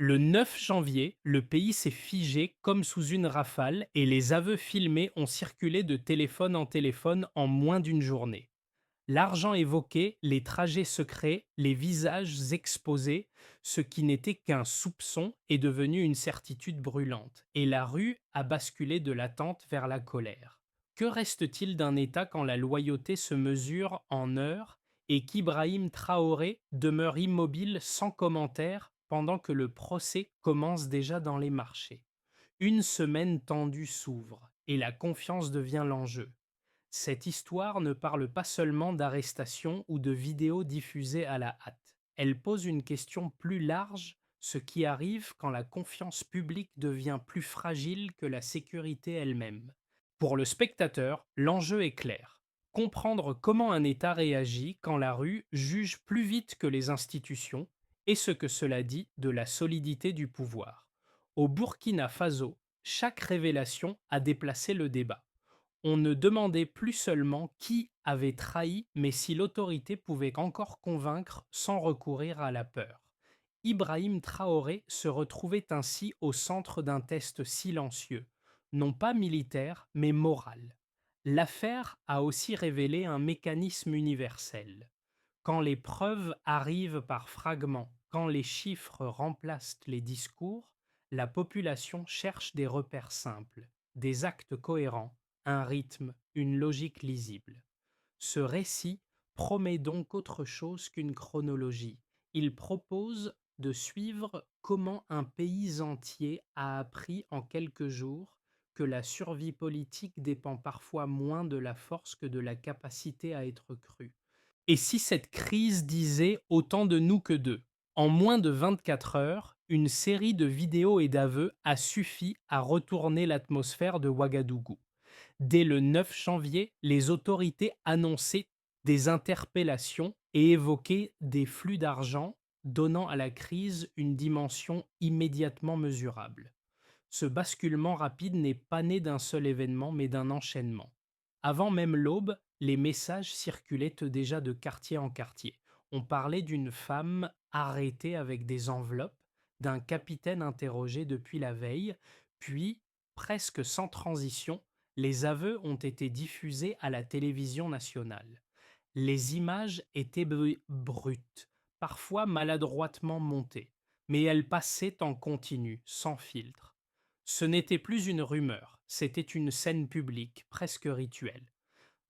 Le 9 janvier, le pays s'est figé comme sous une rafale et les aveux filmés ont circulé de téléphone en téléphone en moins d'une journée. L'argent évoqué, les trajets secrets, les visages exposés, ce qui n'était qu'un soupçon est devenu une certitude brûlante, et la rue a basculé de l'attente vers la colère. Que reste-t-il d'un État quand la loyauté se mesure en heures et qu'Ibrahim Traoré demeure immobile sans commentaire pendant que le procès commence déjà dans les marchés? Une semaine tendue s'ouvre et la confiance devient l'enjeu. Cette histoire ne parle pas seulement d'arrestations ou de vidéos diffusées à la hâte. Elle pose une question plus large, ce qui arrive quand la confiance publique devient plus fragile que la sécurité elle-même. Pour le spectateur, l'enjeu est clair. Comprendre comment un État réagit quand la rue juge plus vite que les institutions et ce que cela dit de la solidité du pouvoir. Au Burkina Faso, chaque révélation a déplacé le débat. On ne demandait plus seulement qui avait trahi, mais si l'autorité pouvait encore convaincre sans recourir à la peur. Ibrahim Traoré se retrouvait ainsi au centre d'un test silencieux, non pas militaire, mais moral. L'affaire a aussi révélé un mécanisme universel. Quand les preuves arrivent par fragments, quand les chiffres remplacent les discours, la population cherche des repères simples, des actes cohérents, un rythme, une logique lisible. Ce récit promet donc autre chose qu'une chronologie. Il propose de suivre comment un pays entier a appris en quelques jours que la survie politique dépend parfois moins de la force que de la capacité à être crue. Et si cette crise disait autant de nous que d'eux? En moins de 24 heures, une série de vidéos et d'aveux a suffi à retourner l'atmosphère de Ouagadougou. Dès le 9 janvier, les autorités annonçaient des interpellations et évoquaient des flux d'argent, donnant à la crise une dimension immédiatement mesurable. Ce basculement rapide n'est pas né d'un seul événement, mais d'un enchaînement. Avant même l'aube, les messages circulaient déjà de quartier en quartier. On parlait d'une femme arrêtée avec des enveloppes, d'un capitaine interrogé depuis la veille, puis, presque sans transition, les aveux ont été diffusés à la télévision nationale. Les images étaient brutes, parfois maladroitement montées, mais elles passaient en continu, sans filtre. Ce n'était plus une rumeur, c'était une scène publique, presque rituelle.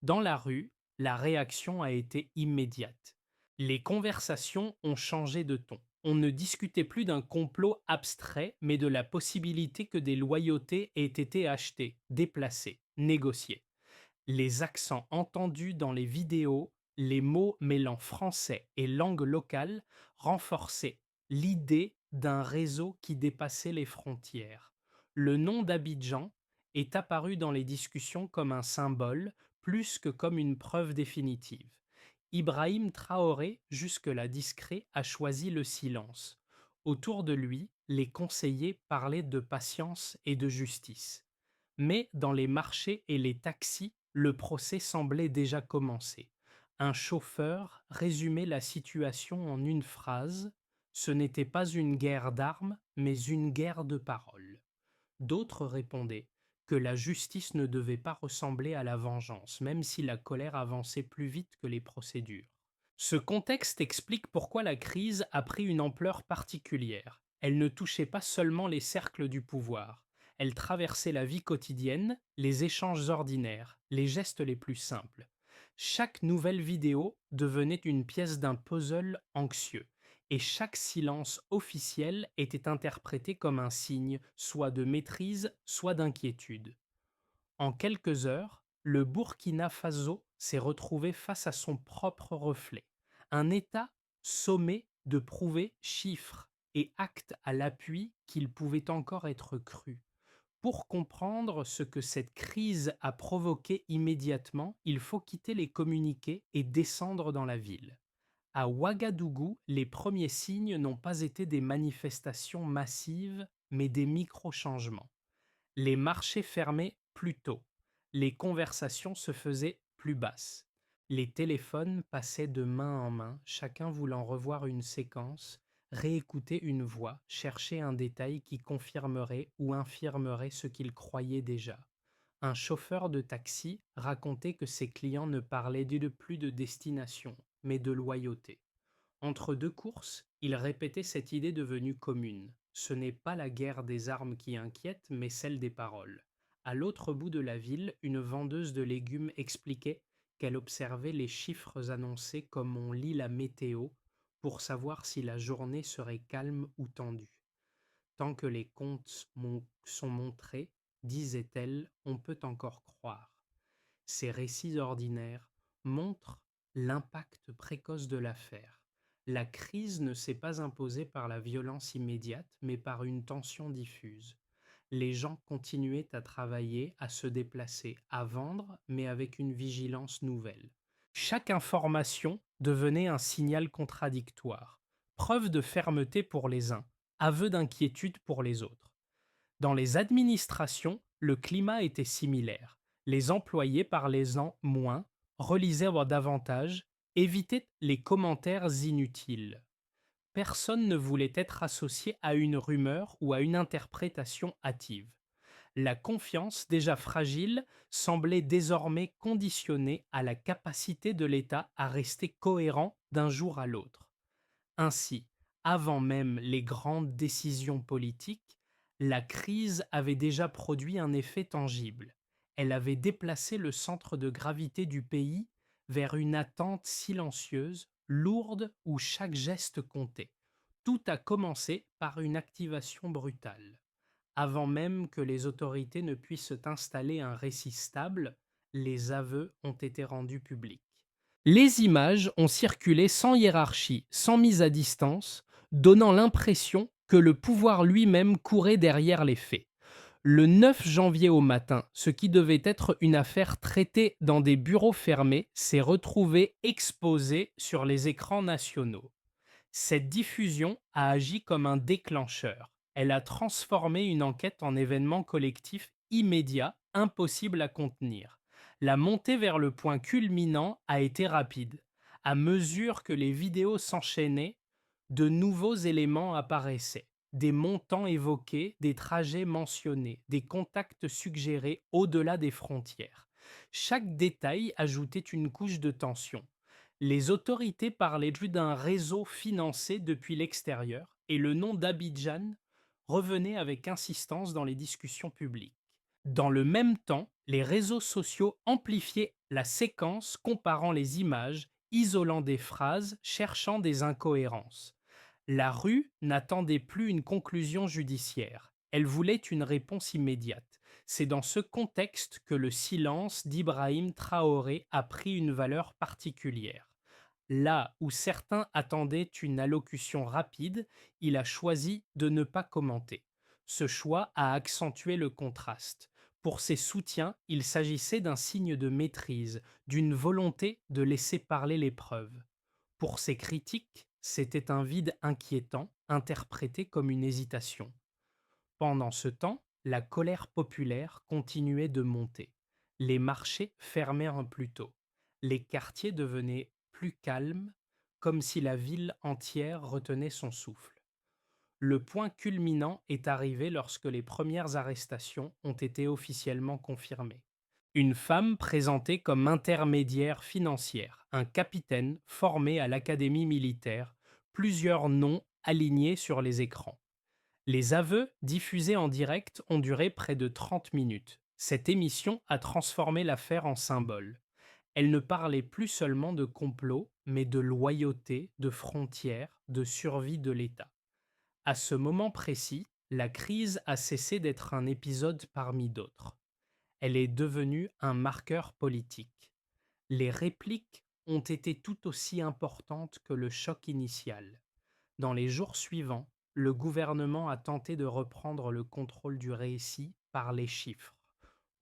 Dans la rue, la réaction a été immédiate. Les conversations ont changé de ton. On ne discutait plus d'un complot abstrait, mais de la possibilité que des loyautés aient été achetées, déplacées, négociées. Les accents entendus dans les vidéos, les mots mêlant français et langue locale renforçaient l'idée d'un réseau qui dépassait les frontières. Le nom d'Abidjan est apparu dans les discussions comme un symbole plus que comme une preuve définitive. Ibrahim Traoré, jusque-là discret, a choisi le silence. Autour de lui, les conseillers parlaient de patience et de justice. Mais dans les marchés et les taxis, le procès semblait déjà commencer. Un chauffeur résumait la situation en une phrase: ce n'était pas une guerre d'armes, mais une guerre de paroles. D'autres répondaient que la justice ne devait pas ressembler à la vengeance, même si la colère avançait plus vite que les procédures. Ce contexte explique pourquoi la crise a pris une ampleur particulière. Elle ne touchait pas seulement les cercles du pouvoir, elle traversait la vie quotidienne, les échanges ordinaires, les gestes les plus simples. Chaque nouvelle vidéo devenait une pièce d'un puzzle anxieux, et chaque silence officiel était interprété comme un signe, soit de maîtrise, soit d'inquiétude. En quelques heures, le Burkina Faso s'est retrouvé face à son propre reflet. Un État sommé de prouver chiffres et actes à l'appui qu'il pouvait encore être cru. Pour comprendre ce que cette crise a provoqué immédiatement, il faut quitter les communiqués et descendre dans la ville. À Ouagadougou, les premiers signes n'ont pas été des manifestations massives, mais des micro-changements. Les marchés fermaient plus tôt, les conversations se faisaient plus basses, les téléphones passaient de main en main, chacun voulant revoir une séquence, réécouter une voix, chercher un détail qui confirmerait ou infirmerait ce qu'il croyait déjà. Un chauffeur de taxi racontait que ses clients ne parlaient plus de destination, mais de loyauté. Entre deux courses, il répétait cette idée devenue commune. Ce n'est pas la guerre des armes qui inquiète, mais celle des paroles. À l'autre bout de la ville, une vendeuse de légumes expliquait qu'elle observait les chiffres annoncés comme on lit la météo pour savoir si la journée serait calme ou tendue. Tant que les comptes sont montrés, disait-elle, on peut encore croire. Ces récits ordinaires montrent l'impact précoce de l'affaire. La crise ne s'est pas imposée par la violence immédiate, mais par une tension diffuse. Les gens continuaient à travailler, à se déplacer, à vendre, mais avec une vigilance nouvelle. Chaque information devenait un signal contradictoire, preuve de fermeté pour les uns, aveu d'inquiétude pour les autres. Dans les administrations, le climat était similaire. Les employés parlaient-en moins, relisaient davantage, évitaient les commentaires inutiles. Personne ne voulait être associé à une rumeur ou à une interprétation hâtive. La confiance, déjà fragile, semblait désormais conditionnée à la capacité de l'État à rester cohérent d'un jour à l'autre. Ainsi, avant même les grandes décisions politiques, la crise avait déjà produit un effet tangible. Elle avait déplacé le centre de gravité du pays vers une attente silencieuse, lourde, où chaque geste comptait. Tout a commencé par une activation brutale. Avant même que les autorités ne puissent installer un récit stable, les aveux ont été rendus publics. Les images ont circulé sans hiérarchie, sans mise à distance, donnant l'impression que le pouvoir lui-même courait derrière les faits. Le 9 janvier au matin, ce qui devait être une affaire traitée dans des bureaux fermés s'est retrouvé exposé sur les écrans nationaux. Cette diffusion a agi comme un déclencheur. Elle a transformé une enquête en événement collectif immédiat, impossible à contenir. La montée vers le point culminant a été rapide. À mesure que les vidéos s'enchaînaient, de nouveaux éléments apparaissaient. Des montants évoqués, des trajets mentionnés, des contacts suggérés au-delà des frontières. Chaque détail ajoutait une couche de tension. Les autorités parlaient plus d'un réseau financé depuis l'extérieur et le nom d'Abidjan revenait avec insistance dans les discussions publiques. Dans le même temps, les réseaux sociaux amplifiaient la séquence comparant les images, isolant des phrases, cherchant des incohérences. La rue n'attendait plus une conclusion judiciaire, elle voulait une réponse immédiate. C'est dans ce contexte que le silence d'Ibrahim Traoré a pris une valeur particulière. Là où certains attendaient une allocution rapide, il a choisi de ne pas commenter. Ce choix a accentué le contraste. Pour ses soutiens, il s'agissait d'un signe de maîtrise, d'une volonté de laisser parler les preuves. Pour ses critiques, c'était un vide inquiétant, interprété comme une hésitation. Pendant ce temps, la colère populaire continuait de monter. Les marchés fermèrent plus tôt. Les quartiers devenaient plus calmes, comme si la ville entière retenait son souffle. Le point culminant est arrivé lorsque les premières arrestations ont été officiellement confirmées. Une femme présentée comme intermédiaire financière, un capitaine formé à l'académie militaire, plusieurs noms alignés sur les écrans. Les aveux, diffusés en direct, ont duré près de 30 minutes. Cette émission a transformé l'affaire en symbole. Elle ne parlait plus seulement de complot, mais de loyauté, de frontières, de survie de l'État. À ce moment précis, la crise a cessé d'être un épisode parmi d'autres. Elle est devenue un marqueur politique. Les répliques ont été tout aussi importantes que le choc initial. Dans les jours suivants, le gouvernement a tenté de reprendre le contrôle du récit par les chiffres.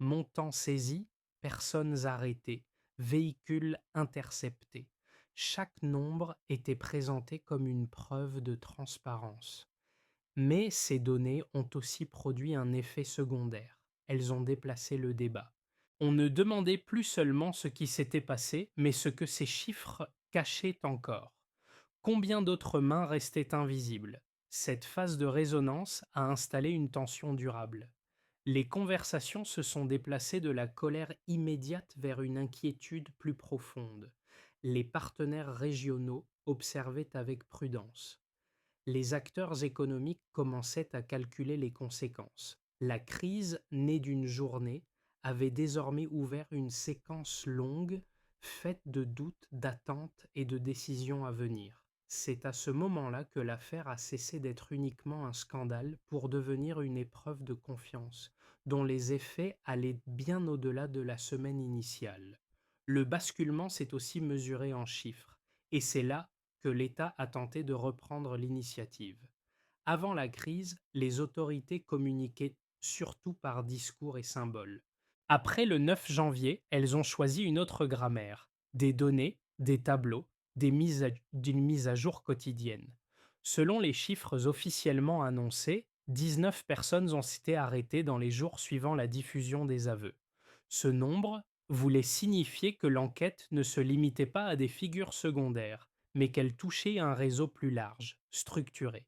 Montants saisis, personnes arrêtées, véhicules interceptés. Chaque nombre était présenté comme une preuve de transparence. Mais ces données ont aussi produit un effet secondaire. Elles ont déplacé le débat. On ne demandait plus seulement ce qui s'était passé, mais ce que ces chiffres cachaient encore. Combien d'autres mains restaient invisibles? Cette phase de résonance a installé une tension durable. Les conversations se sont déplacées de la colère immédiate vers une inquiétude plus profonde. Les partenaires régionaux observaient avec prudence. Les acteurs économiques commençaient à calculer les conséquences. La crise, née d'une journée, avait désormais ouvert une séquence longue, faite de doutes, d'attentes et de décisions à venir. C'est à ce moment-là que l'affaire a cessé d'être uniquement un scandale pour devenir une épreuve de confiance, dont les effets allaient bien au-delà de la semaine initiale. Le basculement s'est aussi mesuré en chiffres, et c'est là que l'État a tenté de reprendre l'initiative. Avant la crise, les autorités communiquaient surtout par discours et symboles. Après le 9 janvier, elles ont choisi une autre grammaire, des données, des tableaux, d'une mise à jour quotidienne. Selon les chiffres officiellement annoncés, 19 personnes ont été arrêtées dans les jours suivant la diffusion des aveux. Ce nombre voulait signifier que l'enquête ne se limitait pas à des figures secondaires, mais qu'elle touchait un réseau plus large, structuré.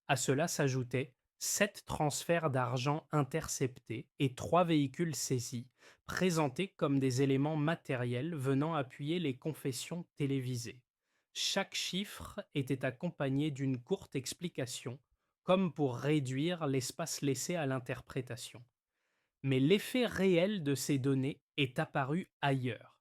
À cela s'ajoutaient 7 transferts d'argent interceptés et 3 véhicules saisis, présentés comme des éléments matériels venant appuyer les confessions télévisées. Chaque chiffre était accompagné d'une courte explication, comme pour réduire l'espace laissé à l'interprétation. Mais l'effet réel de ces données est apparu ailleurs.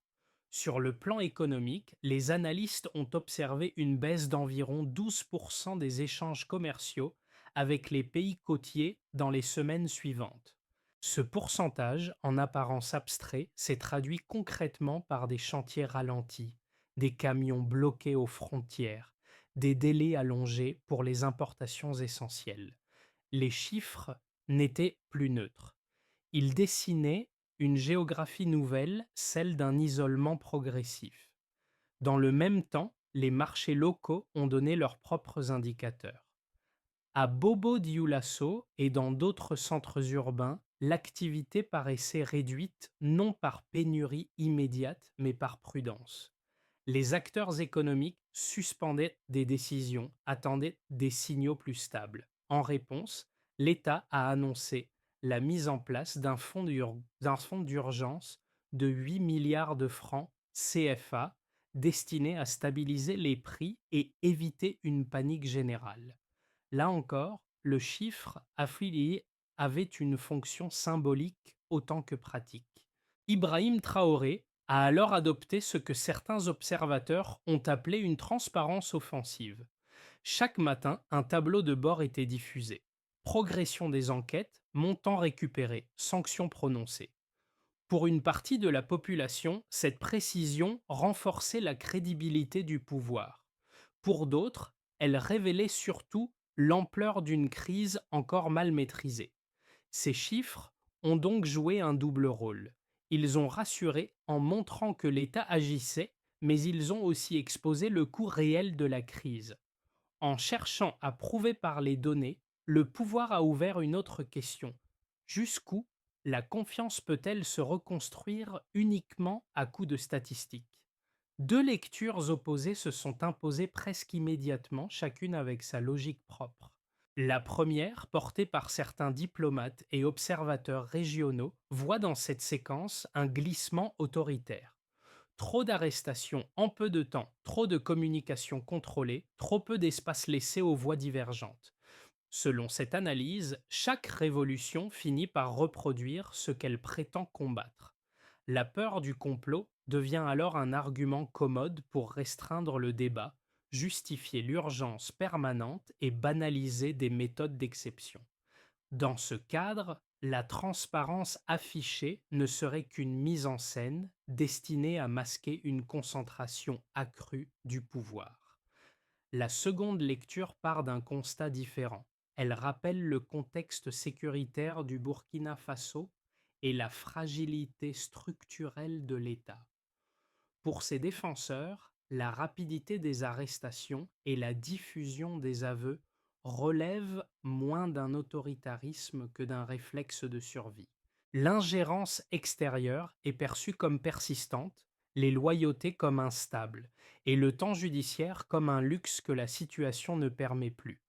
Sur le plan économique, les analystes ont observé une baisse d'environ 12% des échanges commerciaux avec les pays côtiers dans les semaines suivantes. Ce pourcentage, en apparence abstrait, s'est traduit concrètement par des chantiers ralentis, des camions bloqués aux frontières, des délais allongés pour les importations essentielles. Les chiffres n'étaient plus neutres. Il dessinait une géographie nouvelle, celle d'un isolement progressif. Dans le même temps, les marchés locaux ont donné leurs propres indicateurs. À Bobo Dioulasso et dans d'autres centres urbains, l'activité paraissait réduite non par pénurie immédiate, mais par prudence. Les acteurs économiques suspendaient des décisions, attendaient des signaux plus stables. En réponse, l'État a annoncé la mise en place d'un fonds d'urgence de 8 milliards de francs CFA destiné à stabiliser les prix et éviter une panique générale. Là encore, le chiffre affilié avait une fonction symbolique autant que pratique. Ibrahim Traoré a alors adopté ce que certains observateurs ont appelé une transparence offensive. Chaque matin, un tableau de bord était diffusé. Progression des enquêtes, montant récupéré, sanctions prononcées. Pour une partie de la population, cette précision renforçait la crédibilité du pouvoir. Pour d'autres, elle révélait surtout l'ampleur d'une crise encore mal maîtrisée. Ces chiffres ont donc joué un double rôle. Ils ont rassuré en montrant que l'État agissait, mais ils ont aussi exposé le coût réel de la crise. En cherchant à prouver par les données, le pouvoir a ouvert une autre question. Jusqu'où la confiance peut-elle se reconstruire uniquement à coup de statistiques? Deux lectures opposées se sont imposées presque immédiatement, chacune avec sa logique propre. La première, portée par certains diplomates et observateurs régionaux, voit dans cette séquence un glissement autoritaire. Trop d'arrestations en peu de temps, trop de communication contrôlée, trop peu d'espace laissé aux voix divergentes. Selon cette analyse, chaque révolution finit par reproduire ce qu'elle prétend combattre. La peur du complot devient alors un argument commode pour restreindre le débat, justifier l'urgence permanente et banaliser des méthodes d'exception. Dans ce cadre, la transparence affichée ne serait qu'une mise en scène destinée à masquer une concentration accrue du pouvoir. La seconde lecture part d'un constat différent. Elle rappelle le contexte sécuritaire du Burkina Faso et la fragilité structurelle de l'État. Pour ses défenseurs, la rapidité des arrestations et la diffusion des aveux relèvent moins d'un autoritarisme que d'un réflexe de survie. L'ingérence extérieure est perçue comme persistante, les loyautés comme instables, et le temps judiciaire comme un luxe que la situation ne permet plus.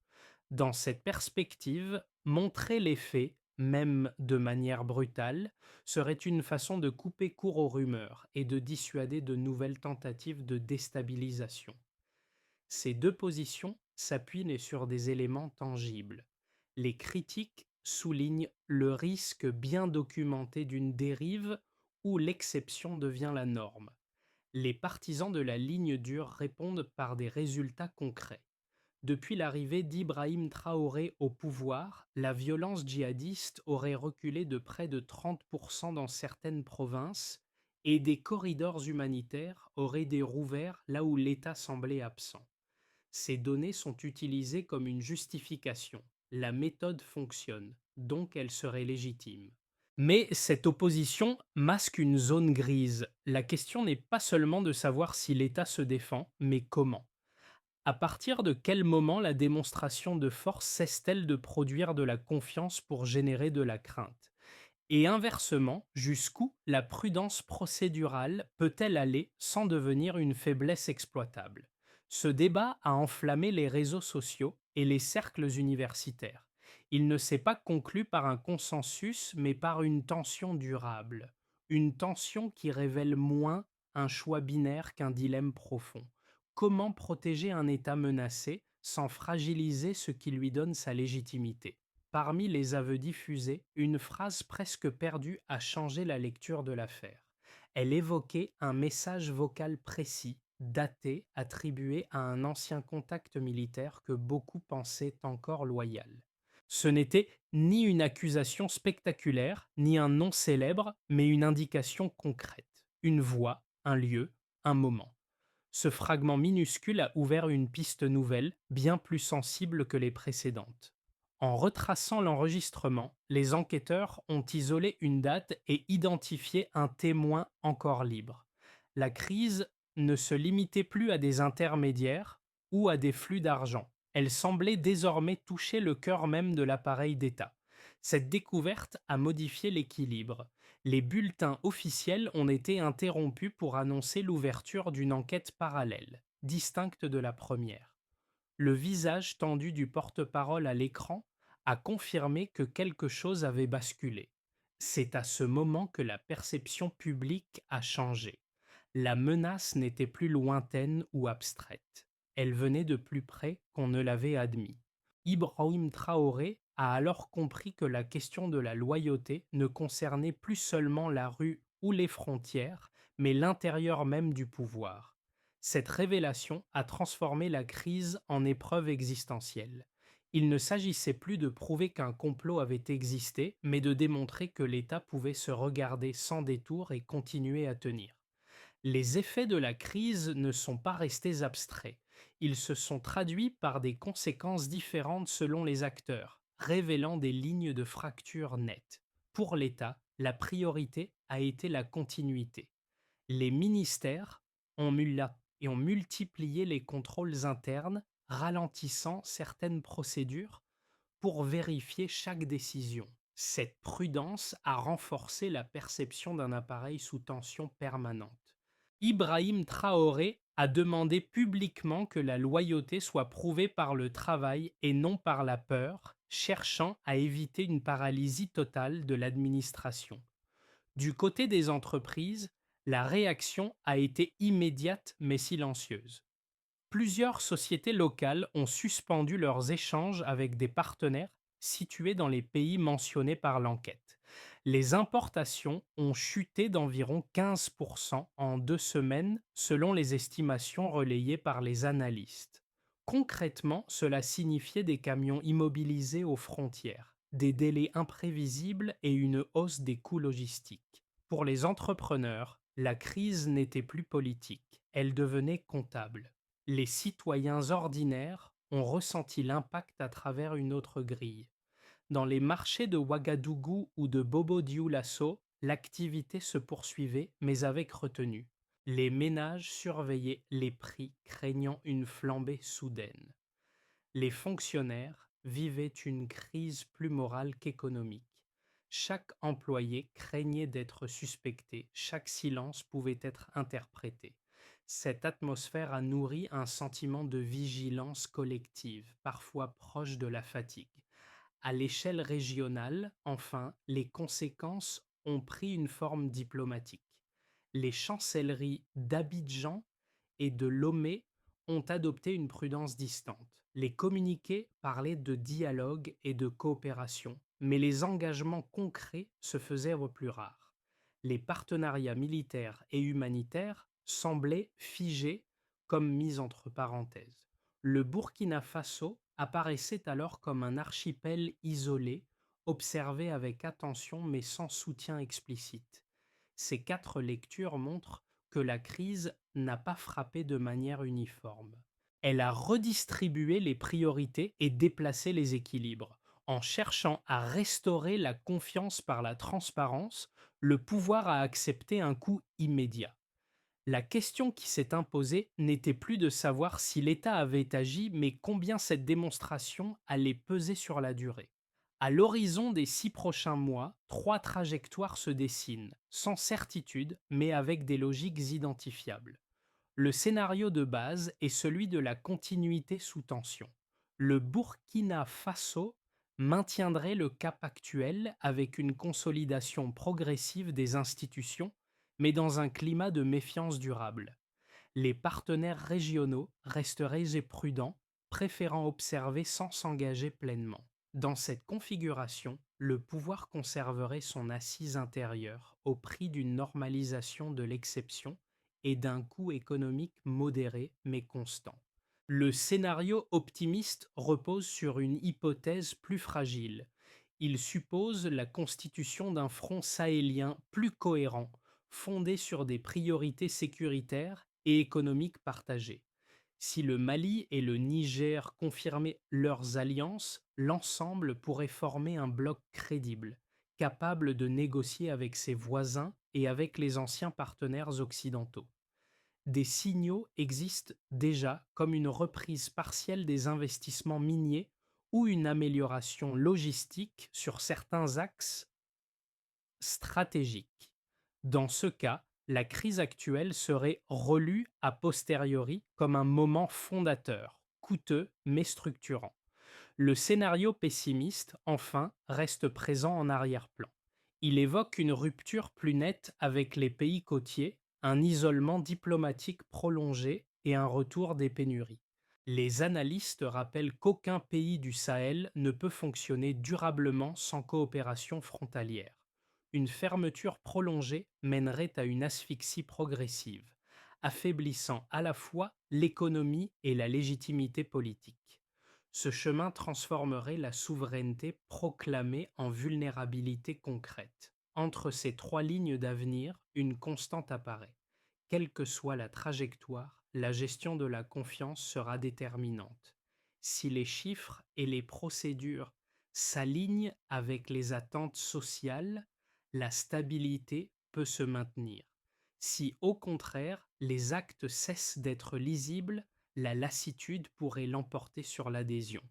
Dans cette perspective, montrer les faits, même de manière brutale, serait une façon de couper court aux rumeurs et de dissuader de nouvelles tentatives de déstabilisation. Ces deux positions s'appuient sur des éléments tangibles. Les critiques soulignent le risque bien documenté d'une dérive où l'exception devient la norme. Les partisans de la ligne dure répondent par des résultats concrets. Depuis l'arrivée d'Ibrahim Traoré au pouvoir, la violence djihadiste aurait reculé de près de 30% dans certaines provinces et des corridors humanitaires auraient des rouverts là où l'État semblait absent. Ces données sont utilisées comme une justification. La méthode fonctionne, donc elle serait légitime. Mais cette opposition masque une zone grise. La question n'est pas seulement de savoir si l'État se défend, mais comment. À partir de quel moment la démonstration de force cesse-t-elle de produire de la confiance pour générer de la crainte? Et inversement, jusqu'où la prudence procédurale peut-elle aller sans devenir une faiblesse exploitable? Ce débat a enflammé les réseaux sociaux et les cercles universitaires. Il ne s'est pas conclu par un consensus, mais par une tension durable. Une tension qui révèle moins un choix binaire qu'un dilemme profond. Comment protéger un État menacé sans fragiliser ce qui lui donne sa légitimité? Parmi les aveux diffusés, une phrase presque perdue a changé la lecture de l'affaire. Elle évoquait un message vocal précis, daté, attribué à un ancien contact militaire que beaucoup pensaient encore loyal. Ce n'était ni une accusation spectaculaire, ni un nom célèbre, mais une indication concrète. Une voix, un lieu, un moment. Ce fragment minuscule a ouvert une piste nouvelle, bien plus sensible que les précédentes. En retraçant l'enregistrement, les enquêteurs ont isolé une date et identifié un témoin encore libre. La crise ne se limitait plus à des intermédiaires ou à des flux d'argent. Elle semblait désormais toucher le cœur même de l'appareil d'État. Cette découverte a modifié l'équilibre. Les bulletins officiels ont été interrompus pour annoncer l'ouverture d'une enquête parallèle, distincte de la première. Le visage tendu du porte-parole à l'écran a confirmé que quelque chose avait basculé. C'est à ce moment que la perception publique a changé. La menace n'était plus lointaine ou abstraite. Elle venait de plus près qu'on ne l'avait admis. Ibrahim Traoré a alors compris que la question de la loyauté ne concernait plus seulement la rue ou les frontières, mais l'intérieur même du pouvoir. Cette révélation a transformé la crise en épreuve existentielle. Il ne s'agissait plus de prouver qu'un complot avait existé, mais de démontrer que l'État pouvait se regarder sans détour et continuer à tenir. Les effets de la crise ne sont pas restés abstraits. Ils se sont traduits par des conséquences différentes selon les acteurs, révélant des lignes de fracture nettes. Pour l'État, la priorité a été la continuité. Les ministères ont multiplié les contrôles internes, ralentissant certaines procédures pour vérifier chaque décision. Cette prudence a renforcé la perception d'un appareil sous tension permanente. Ibrahim Traoré a demandé publiquement que la loyauté soit prouvée par le travail et non par la peur, cherchant à éviter une paralysie totale de l'administration. Du côté des entreprises, la réaction a été immédiate mais silencieuse. Plusieurs sociétés locales ont suspendu leurs échanges avec des partenaires situés dans les pays mentionnés par l'enquête. Les importations ont chuté d'environ 15% en 2 semaines selon les estimations relayées par les analystes. Concrètement, cela signifiait des camions immobilisés aux frontières, des délais imprévisibles et une hausse des coûts logistiques. Pour les entrepreneurs, la crise n'était plus politique, elle devenait comptable. Les citoyens ordinaires ont ressenti l'impact à travers une autre grille. Dans les marchés de Ouagadougou ou de Bobo-Dioulasso, l'activité se poursuivait, mais avec retenue. Les ménages surveillaient les prix, craignant une flambée soudaine. Les fonctionnaires vivaient une crise plus morale qu'économique. Chaque employé craignait d'être suspecté, chaque silence pouvait être interprété. Cette atmosphère a nourri un sentiment de vigilance collective, parfois proche de la fatigue. À l'échelle régionale, enfin, les conséquences ont pris une forme diplomatique. Les chancelleries d'Abidjan et de Lomé ont adopté une prudence distante. Les communiqués parlaient de dialogue et de coopération, mais les engagements concrets se faisaient au plus rare. Les partenariats militaires et humanitaires semblaient figés comme mis entre parenthèses. Le Burkina Faso apparaissait alors comme un archipel isolé, observé avec attention mais sans soutien explicite. Ces quatre lectures montrent que la crise n'a pas frappé de manière uniforme. Elle a redistribué les priorités et déplacé les équilibres. En cherchant à restaurer la confiance par la transparence, le pouvoir a accepté un coût immédiat. La question qui s'est imposée n'était plus de savoir si l'État avait agi, mais combien cette démonstration allait peser sur la durée. À l'horizon des 6 prochains mois, trois trajectoires se dessinent, sans certitude, mais avec des logiques identifiables. Le scénario de base est celui de la continuité sous tension. Le Burkina Faso maintiendrait le cap actuel avec une consolidation progressive des institutions, mais dans un climat de méfiance durable. Les partenaires régionaux resteraient prudents, préférant observer sans s'engager pleinement. Dans cette configuration, le pouvoir conserverait son assise intérieure au prix d'une normalisation de l'exception et d'un coût économique modéré mais constant. Le scénario optimiste repose sur une hypothèse plus fragile. Il suppose la constitution d'un front sahélien plus cohérent, fondé sur des priorités sécuritaires et économiques partagées. Si le Mali et le Niger confirmaient leurs alliances, l'ensemble pourrait former un bloc crédible, capable de négocier avec ses voisins et avec les anciens partenaires occidentaux. Des signaux existent déjà, comme une reprise partielle des investissements miniers ou une amélioration logistique sur certains axes stratégiques. Dans ce cas, la crise actuelle serait relue a posteriori comme un moment fondateur, coûteux mais structurant. Le scénario pessimiste, enfin, reste présent en arrière-plan. Il évoque une rupture plus nette avec les pays côtiers, un isolement diplomatique prolongé et un retour des pénuries. Les analystes rappellent qu'aucun pays du Sahel ne peut fonctionner durablement sans coopération frontalière. Une fermeture prolongée mènerait à une asphyxie progressive, affaiblissant à la fois l'économie et la légitimité politique. Ce chemin transformerait la souveraineté proclamée en vulnérabilité concrète. Entre ces trois lignes d'avenir, une constante apparaît. Quelle que soit la trajectoire, la gestion de la confiance sera déterminante. Si les chiffres et les procédures s'alignent avec les attentes sociales, la stabilité peut se maintenir. Si au contraire, les actes cessent d'être lisibles, la lassitude pourrait l'emporter sur l'adhésion.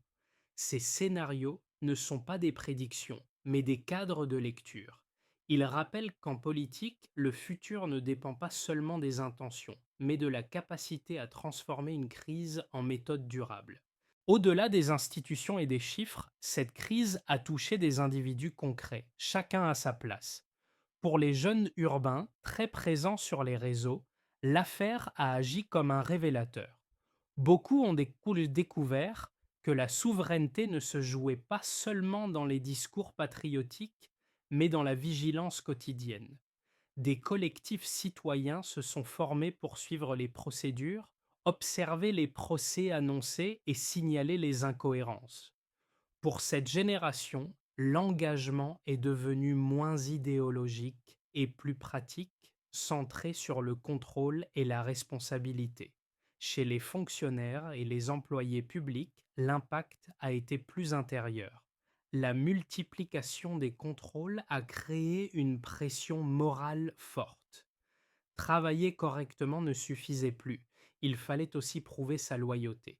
Ces scénarios ne sont pas des prédictions, mais des cadres de lecture. Ils rappellent qu'en politique, le futur ne dépend pas seulement des intentions, mais de la capacité à transformer une crise en méthode durable. Au-delà des institutions et des chiffres, cette crise a touché des individus concrets, chacun à sa place. Pour les jeunes urbains, très présents sur les réseaux, l'affaire a agi comme un révélateur. Beaucoup ont découvert que la souveraineté ne se jouait pas seulement dans les discours patriotiques, mais dans la vigilance quotidienne. Des collectifs citoyens se sont formés pour suivre les procédures, observer les procès annoncés et signaler les incohérences. Pour cette génération, l'engagement est devenu moins idéologique et plus pratique, centré sur le contrôle et la responsabilité. Chez les fonctionnaires et les employés publics, l'impact a été plus intérieur. La multiplication des contrôles a créé une pression morale forte. Travailler correctement ne suffisait plus, il fallait aussi prouver sa loyauté.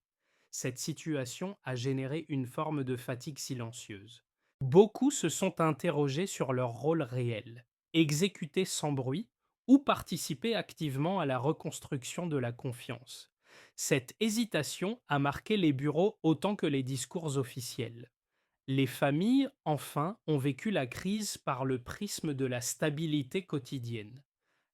Cette situation a généré une forme de fatigue silencieuse. Beaucoup se sont interrogés sur leur rôle réel, exécuter sans bruit ou participer activement à la reconstruction de la confiance. Cette hésitation a marqué les bureaux autant que les discours officiels. Les familles, enfin, ont vécu la crise par le prisme de la stabilité quotidienne.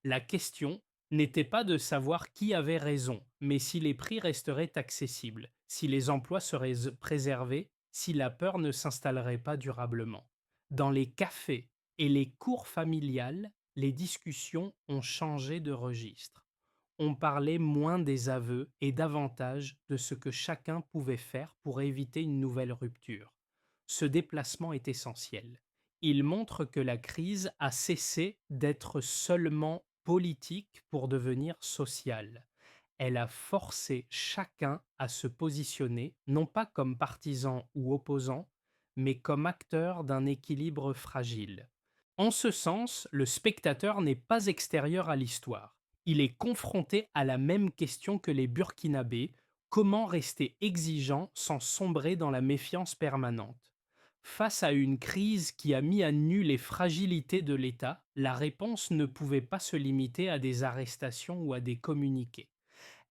La question n'était pas de savoir qui avait raison, mais si les prix resteraient accessibles, si les emplois seraient préservés, si la peur ne s'installerait pas durablement. Dans les cafés et les cours familiales, les discussions ont changé de registre. On parlait moins des aveux et davantage de ce que chacun pouvait faire pour éviter une nouvelle rupture. Ce déplacement est essentiel. Il montre que la crise a cessé d'être seulement politique pour devenir sociale. Elle a forcé chacun à se positionner, non pas comme partisan ou opposant, mais comme acteur d'un équilibre fragile. En ce sens, le spectateur n'est pas extérieur à l'histoire. Il est confronté à la même question que les Burkinabés: comment rester exigeant sans sombrer dans la méfiance permanente? Face à une crise qui a mis à nu les fragilités de l'État, la réponse ne pouvait pas se limiter à des arrestations ou à des communiqués.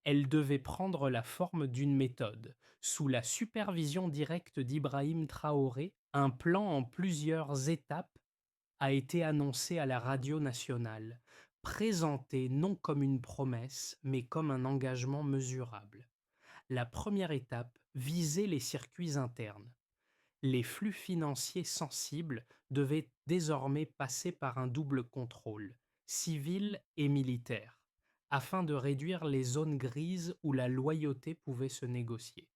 Elle devait prendre la forme d'une méthode. Sous la supervision directe d'Ibrahim Traoré, un plan en plusieurs étapes a été annoncé à la radio nationale, présenté non comme une promesse, mais comme un engagement mesurable. La première étape visait les circuits internes. Les flux financiers sensibles devaient désormais passer par un double contrôle, civil et militaire, afin de réduire les zones grises où la loyauté pouvait se négocier.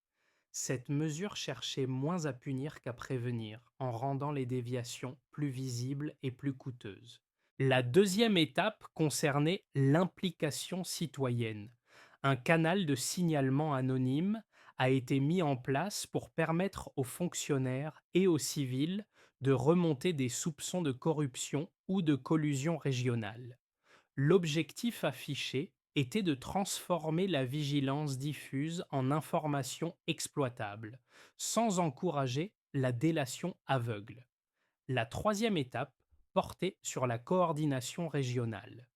Cette mesure cherchait moins à punir qu'à prévenir, en rendant les déviations plus visibles et plus coûteuses. La deuxième étape concernait l'implication citoyenne. Un canal de signalement anonyme a été mis en place pour permettre aux fonctionnaires et aux civils de remonter des soupçons de corruption ou de collusion régionale. L'objectif affiché était de transformer la vigilance diffuse en information exploitable, sans encourager la délation aveugle. La troisième étape portait sur la coordination régionale.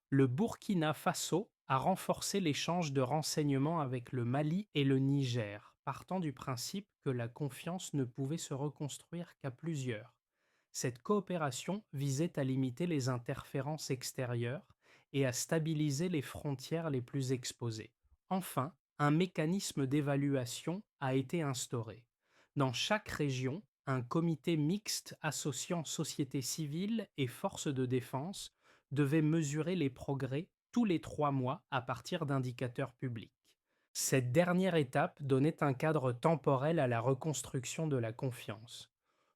Le Burkina Faso a renforcé l'échange de renseignements avec le Mali et le Niger, partant du principe que la confiance ne pouvait se reconstruire qu'à plusieurs. Cette coopération visait à limiter les interférences extérieures et à stabiliser les frontières les plus exposées. Enfin, un mécanisme d'évaluation a été instauré. Dans chaque région, un comité mixte associant société civile et forces de défense devait mesurer les progrès tous les 3 mois à partir d'indicateurs publics. Cette dernière étape donnait un cadre temporel à la reconstruction de la confiance.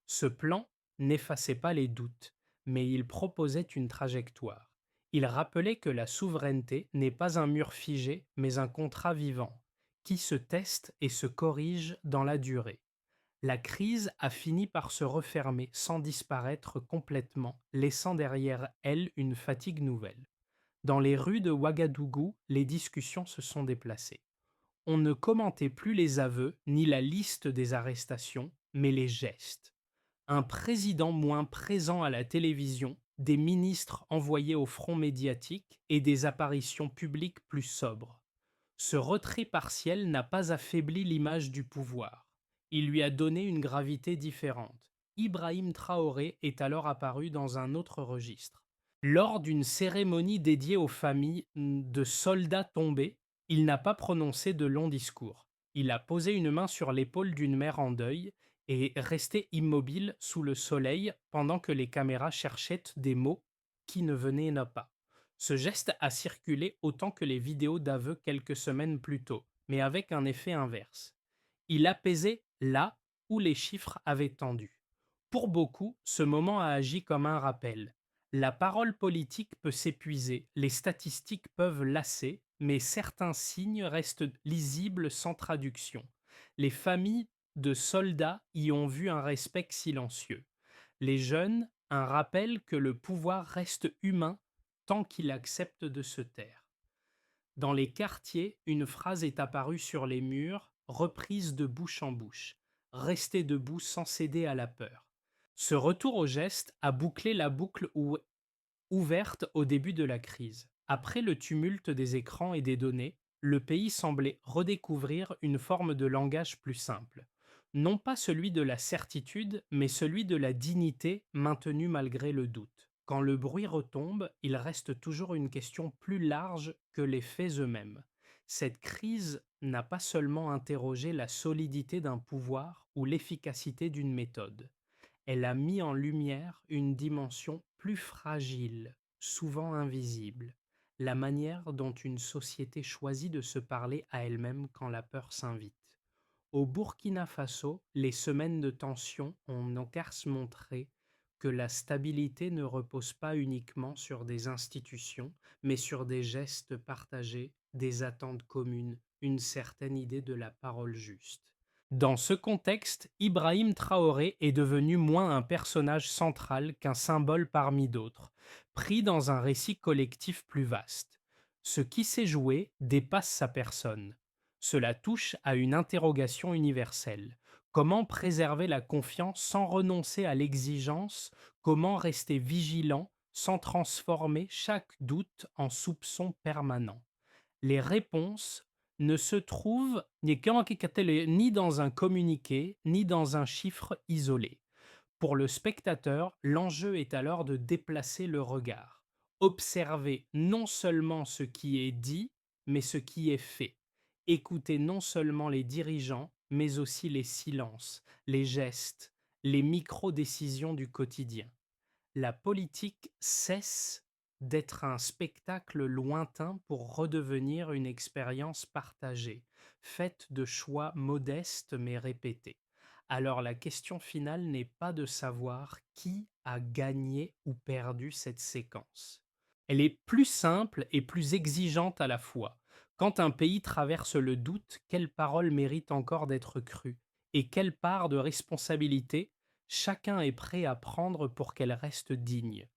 Ce plan n'effaçait pas les doutes, mais il proposait une trajectoire. Il rappelait que la souveraineté n'est pas un mur figé, mais un contrat vivant, qui se teste et se corrige dans la durée. La crise a fini par se refermer sans disparaître complètement, laissant derrière elle une fatigue nouvelle. Dans les rues de Ouagadougou, les discussions se sont déplacées. On ne commentait plus les aveux ni la liste des arrestations, mais les gestes. Un président moins présent à la télévision, des ministres envoyés au front médiatique et des apparitions publiques plus sobres. Ce retrait partiel n'a pas affaibli l'image du pouvoir. Il lui a donné une gravité différente. Ibrahim Traoré est alors apparu dans un autre registre. Lors d'une cérémonie dédiée aux familles de soldats tombés, il n'a pas prononcé de long discours. Il a posé une main sur l'épaule d'une mère en deuil et resté immobile sous le soleil pendant que les caméras cherchaient des mots qui ne venaient pas. Ce geste a circulé autant que les vidéos d'aveux quelques semaines plus tôt, mais avec un effet inverse. Il apaisait là où les chiffres avaient tendu. Pour beaucoup, ce moment a agi comme un rappel. La parole politique peut s'épuiser, les statistiques peuvent lasser, mais certains signes restent lisibles sans traduction. Les familles de soldats y ont vu un respect silencieux. Les jeunes, un rappel que le pouvoir reste humain tant qu'il accepte de se taire. Dans les quartiers, une phrase est apparue sur les murs, reprise de bouche en bouche: rester debout sans céder à la peur. Ce retour au geste a bouclé la boucle ouverte au début de la crise. Après le tumulte des écrans et des données, le pays semblait redécouvrir une forme de langage plus simple. Non pas celui de la certitude, mais celui de la dignité maintenue malgré le doute. Quand le bruit retombe, il reste toujours une question plus large que les faits eux-mêmes. Cette crise n'a pas seulement interrogé la solidité d'un pouvoir ou l'efficacité d'une méthode. Elle a mis en lumière une dimension plus fragile, souvent invisible, la manière dont une société choisit de se parler à elle-même quand la peur s'invite. Au Burkina Faso, les semaines de tension ont encasse montré que la stabilité ne repose pas uniquement sur des institutions, mais sur des gestes partagés, des attentes communes, une certaine idée de la parole juste. Dans ce contexte, Ibrahim Traoré est devenu moins un personnage central qu'un symbole parmi d'autres, pris dans un récit collectif plus vaste. Ce qui s'est joué dépasse sa personne. Cela touche à une interrogation universelle. Comment préserver la confiance sans renoncer à l'exigence? Comment rester vigilant sans transformer chaque doute en soupçon permanent? Les réponses ne se trouvent ni dans un communiqué, ni dans un chiffre isolé. Pour le spectateur, l'enjeu est alors de déplacer le regard, observer non seulement ce qui est dit, mais ce qui est fait, écouter non seulement les dirigeants, mais aussi les silences, les gestes, les micro-décisions du quotidien. La politique cesse d'être un spectacle lointain pour redevenir une expérience partagée, faite de choix modestes mais répétés. Alors la question finale n'est pas de savoir qui a gagné ou perdu cette séquence. Elle est plus simple et plus exigeante à la fois. Quand un pays traverse le doute, quelle parole mérite encore d'être crue et quelle part de responsabilité chacun est prêt à prendre pour qu'elle reste digne.